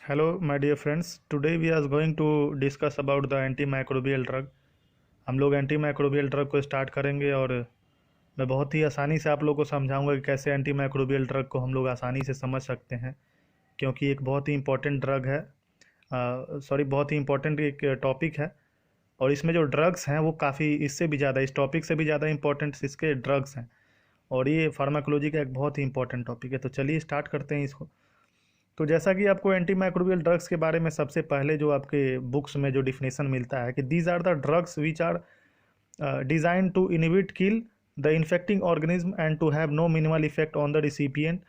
Hello, my dear friends. Today we are going to discuss about the antimicrobial drug. हम लोग antimicrobial drug को start करेंगे और मैं बहुत ही आसानी से आप लोग को समझाऊंगा कि कैसे एंटीमाइक्रोबियल ड्रग को हम लोग आसानी से समझ सकते हैं, क्योंकि एक बहुत ही इम्पोर्टेंट ड्रग है। बहुत ही इम्पोर्टेंट एक टॉपिक है। और इसमें जो ड्रग्स हैं वो काफ़ी इससे भी ज़्यादा, इस टॉपिक से भी ज़्यादा इम्पोर्टेंट इसके ड्रग्स हैं। और ये फार्माकोलॉजी का एक बहुत ही इंपॉर्टेंट टॉपिक है। तो चलिए स्टार्ट करते हैं इसको। तो जैसा कि आपको एंटीमाइक्रोबियल ड्रग्स के बारे में सबसे पहले जो आपके बुक्स में जो डिफिनेशन मिलता है कि these are the drugs which are design to inhibit kill the infecting organism and to have no minimal effect on the recipient.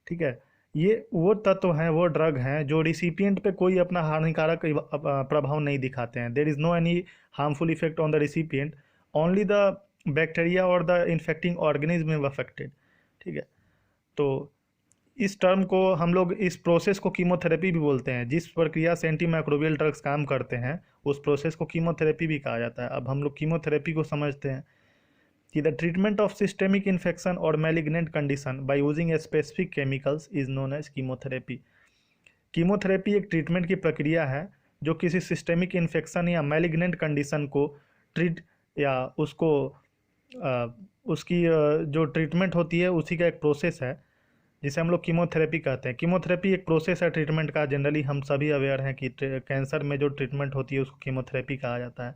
ठीक है, ये वो तत्व हैं, वो ड्रग हैं जो रिसिपिएंट पे कोई अपना हानिकारक प्रभाव नहीं दिखाते हैं। There is no any harmful effect on the recipient, only the bacteria और द इन्फेक्टिंग ऑर्गेनिज्म अफेक्टेड। ठीक है, तो इस टर्म को हम लोग, इस प्रोसेस को कीमोथेरेपी भी बोलते हैं। जिस प्रक्रिया से एंटीमाइक्रोबियल ड्रग्स काम करते हैं उस प्रोसेस को कीमोथेरेपी भी कहा जाता है। अब हम लोग कीमोथेरेपी को समझते हैं कि the treatment of systemic infection और malignant condition by using a specific chemicals is known as chemotherapy. Chemotherapy एक ट्रीटमेंट की प्रक्रिया है जो किसी सिस्टेमिक इन्फेक्शन या मैलिग्नेंट कंडीशन को ट्रीट या उसको उसकी जो ट्रीटमेंट होती है उसी का एक प्रोसेस है जिसे हम लोग कीमोथेरेपी कहते हैं। कीमोथेरेपी एक प्रोसेस है ट्रीटमेंट का। जनरली हम सभी अवेयर हैं कि कैंसर में जो ट्रीटमेंट होती है उसको कीमोथेरेपी कहा जाता है।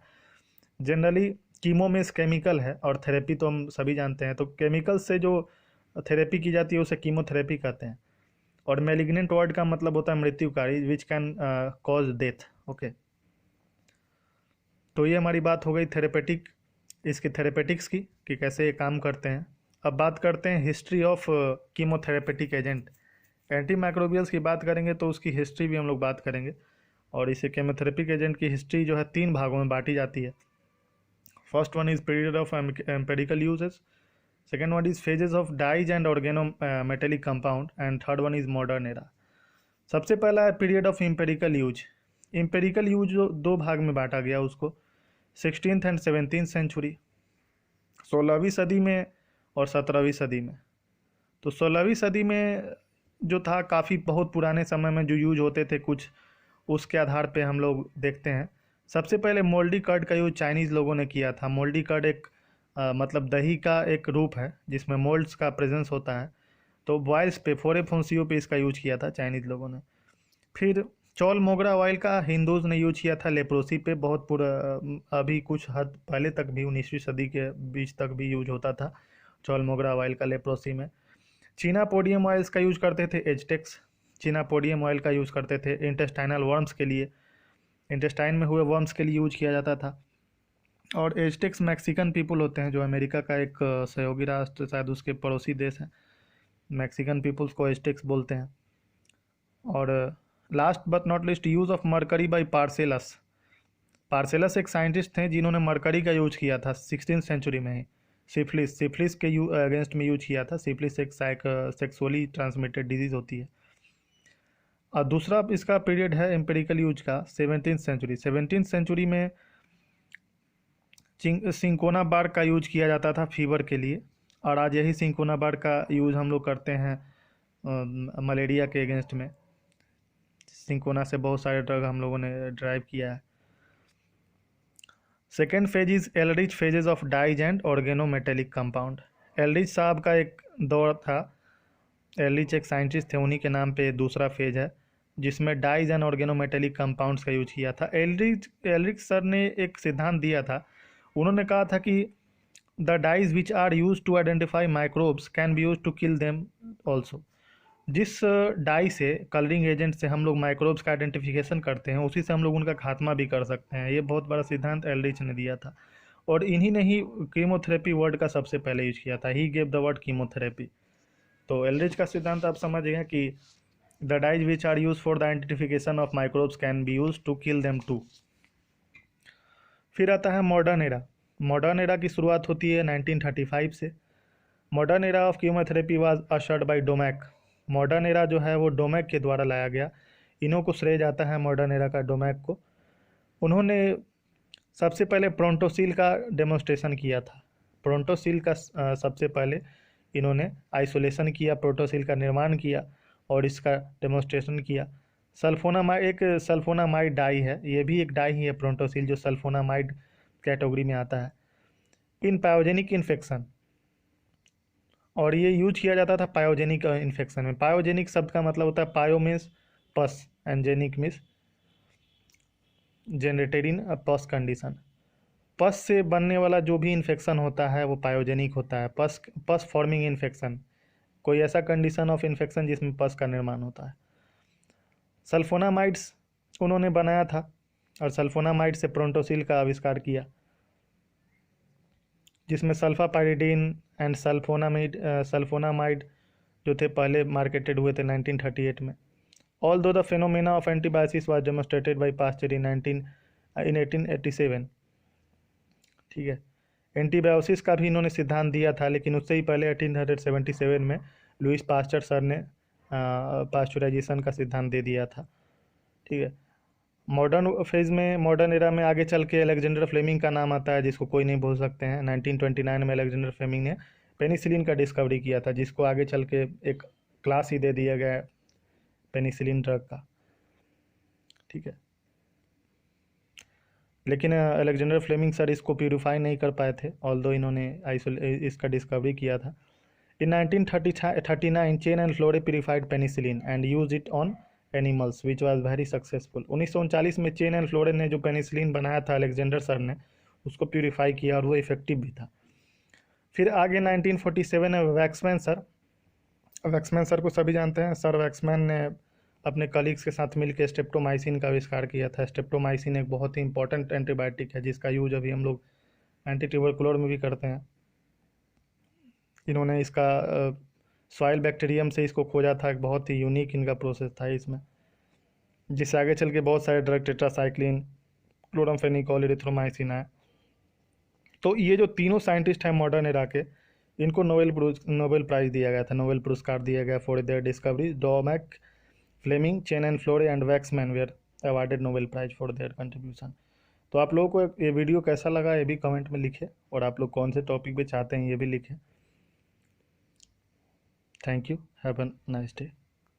जनरली कीमो मीन्स केमिकल है और थेरेपी तो हम सभी जानते हैं, तो केमिकल से जो थेरेपी की जाती है उसे कीमोथेरेपी कहते हैं। और मेलिग्नेंट वर्ड का मतलब होता है मृत्युकारी, which can cause death. Okay, तो ये हमारी बात हो गई थेरेपेटिक, इसकी थेरेपेटिक्स की कि कैसे ये काम करते हैं। अब बात करते हैं history of chemotherapeutic agent. Anti microbials की बात करेंगे तो उसकी हिस्ट्री भी हम लोग बात करेंगे। और इसे कीमोथेरेपिक एजेंट की हिस्ट्री जो है 3 भागों में बांटी जाती है। First one is period of empirical uses, second one is phases of dyes and organometallic compound, and third one is modern era. सबसे पहला है period of empirical use. Empirical use जो 2 भाग में बांटा गया उसको, 16th एंड 17th सेंचुरी, 16वीं सदी में और 17वीं सदी में। तो 16वीं सदी में जो था काफ़ी बहुत पुराने समय में जो यूज होते थे कुछ, उसके आधार पे हम लोग देखते हैं। सबसे पहले मोल्डी कर्ड का यूज चाइनीज़ लोगों ने किया था। मोल्डी कर्ड एक मतलब दही का एक रूप है जिसमें मोल्ड्स का प्रेजेंस होता है। तो बॉयल्स पे, फोरे फुंसियों पे इसका यूज किया था चाइनीज़ लोगों ने। फिर चौल मोगरा ऑयल का हिंदूज ने यूज किया था लेप्रोसी पे, बहुत पूरा अभी कुछ हद पहले तक भी 19वीं सदी के बीच तक भी यूज होता था चौल मोगरा ऑयल का लेप्रोसी में। चीना पोडियम ऑयल्स का यूज करते थे एजटेक्स। चीना पोडियम ऑयल का यूज करते थे इंटेस्टाइनल वर्म्स के लिए, इंटेस्टाइन में हुए वर्म्स के लिए यूज किया जाता था। और एजटेक्स मैक्सिकन पीपल होते हैं जो अमेरिका का एक सहयोगी राष्ट्र, शायद उसके पड़ोसी देश हैं। मैक्सिकन पीपल्स को एजटेक्स बोलते हैं। और last but not least, use of mercury by Paracelsus. Paracelsus एक साइंटिस्ट थे जिन्होंने मरकरी का यूज किया था 16th सेंचुरी में ही। सिफिलिस के अगेंस्ट में यूज किया था। सिफिलिस एक सेक्सुअली ट्रांसमिटेड डिजीज होती है। और दूसरा इसका पीरियड है एम्पेरिकल यूज का 17th सेंचुरी। 17th सेंचुरी में सिंकोना बार्क का यूज किया जाता था फीवर के लिए। और आज यही सिंकोना बार्क का यूज हम लोग करते हैं मलेरिया के अगेंस्ट में। सिंकोना से बहुत सारे ड्रग हम लोगों ने ड्राइव किया है। Second phase is Ehrlich phases of dyes and organometallic compound. Ehrlich साहब का एक दौर था। एलरिच एक साइंटिस्ट थे, उन्हीं के नाम पे दूसरा फेज है जिसमें डाइज एंड ऑर्गेनोमेटेलिक कंपाउंड्स का यूज किया था। एलरिच सर ने एक सिद्धांत दिया था। उन्होंने कहा था कि the dyes which are use to identify microbes can be use to kill them also. जिस डाई से, कलरिंग एजेंट से हम लोग माइक्रोब्स का आइडेंटिफिकेशन करते हैं उसी से हम लोग उनका खात्मा भी कर सकते हैं। ये बहुत बड़ा सिद्धांत एलरिच ने दिया था। और इन्हीं ने ही कीमोथेरेपी वर्ड का सबसे पहले यूज किया था। He gave the word chemotherapy. तो एलरिच का सिद्धांत आप समझ गए कि the dyes which are use for the identification of microbes can be use to kill them too. फिर आता है मॉडर्न एरा। मॉडर्न एरा की शुरुआत होती है 1935 से। Modern era of chemotherapy was ushered by Domagk. Modern era जो है वो डोमैक के द्वारा लाया गया। इन्हों को श्रेय जाता है मॉडर्न एरा का, डोमैक को। उन्होंने सबसे पहले प्रोंटोसिल का डेमोन्स्ट्रेशन किया था। प्रोंटोसिल का सबसे पहले इन्होंने आइसोलेशन किया, प्रोटोसिल का निर्माण किया और इसका डेमोन्स्ट्रेशन किया। सल्फोनामाइड एक सल्फोनामाइड डाई है, ये भी एक डाई ही है प्रोटोसिल, जो सल्फोनामाइड कैटेगरी में आता है इन पायोजेनिक इन्फेक्शन। और ये यूज किया जाता था पायोजेनिक इन्फेक्शन में। पायोजेनिक शब्द का मतलब होता है pyo means pus and genic means generated in pus condition. पस से बनने वाला जो भी इन्फेक्शन होता है वो पायोजेनिक होता है। पस फॉर्मिंग इन्फेक्शन, कोई ऐसा कंडीशन ऑफ इन्फेक्शन जिसमें पस का निर्माण होता है। सल्फोनामाइड्स उन्होंने बनाया था और सल्फोनामाइड से प्रोटोसिल का आविष्कार किया, जिसमें सल्फापाइरिडीन एंड सल्फोनामाइड जो थे पहले मार्केटेड हुए थे 1938 में। Although the phenomena of antibiosis was demonstrated by Pasteur in 1887। ठीक है, एंटीबायोसिस का भी इन्होंने सिद्धांत दिया था, लेकिन उससे ही पहले 1877 में लुइस पास्चर सर ने पास्चुराइजेशन का सिद्धांत दे दिया था। ठीक है, मॉडर्न फेज में, मॉडर्न एरा में आगे चल के अलेक्जेंडर फ्लेमिंग का नाम आता है, जिसको कोई नहीं भूल सकते हैं। 1929 में अलेक्जेंडर फ्लेमिंग ने पेनिसिलिन का डिस्कवरी किया था, जिसको आगे चल के एक क्लास ही दे दिया गया पेनिसिलिन ड्रग का। ठीक है, लेकिन अलेक्जेंडर फ्लेमिंग सर इसको प्यूरिफाई नहीं कर पाए थे, ऑल्दो इन्होंने इसका डिस्कवरी किया था। इन 1939 chain and फ्लोरे purified penicillin and use it on animals which was very successful. 1939 में चेन एंड फ्लोरे ने जो पेनिसिलिन बनाया था अलेक्जेंडर सर ने, उसको प्यूरिफाई किया और वो इफेक्टिव भी था। फिर आगे 1947 में वैक्समैन सर को सभी जानते हैं। सर वैक्समैन ने अपने कलीग्स के साथ मिलकर स्ट्रेप्टोमाइसिन का आविष्कार किया था। स्ट्रेप्टोमाइसिन एक बहुत ही इंपॉर्टेंट एंटीबायोटिक है, जिसका यूज अभी हम लोग एंटी ट्यूबरकुलोर में भी करते हैं। इन्होंने इसका सॉइल बैक्टीरियम से इसको खोजा था, एक बहुत ही यूनिक इनका प्रोसेस था इसमें, जिससे आगे चल के बहुत सारे ड्रग टेट्रासाइक्लिन, क्लोरामफेनिकोल, इरिथ्रोमाइसिन है। तो ये जो तीनों साइंटिस्ट हैं मॉडर्न एरा के, इनको नोबेल प्राइज दिया गया था, नोबेल पुरस्कार दिया गया for their discovery. Domagk, Fleming, Chain and Florey and Waksman were awarded Nobel prize for their contribution. तो आप लोगों को ये वीडियो कैसा लगा ये भी कमेंट में लिखें, और आप लोग कौन से टॉपिक पे चाहते हैं ये भी लिखें। Thank you, have a nice day.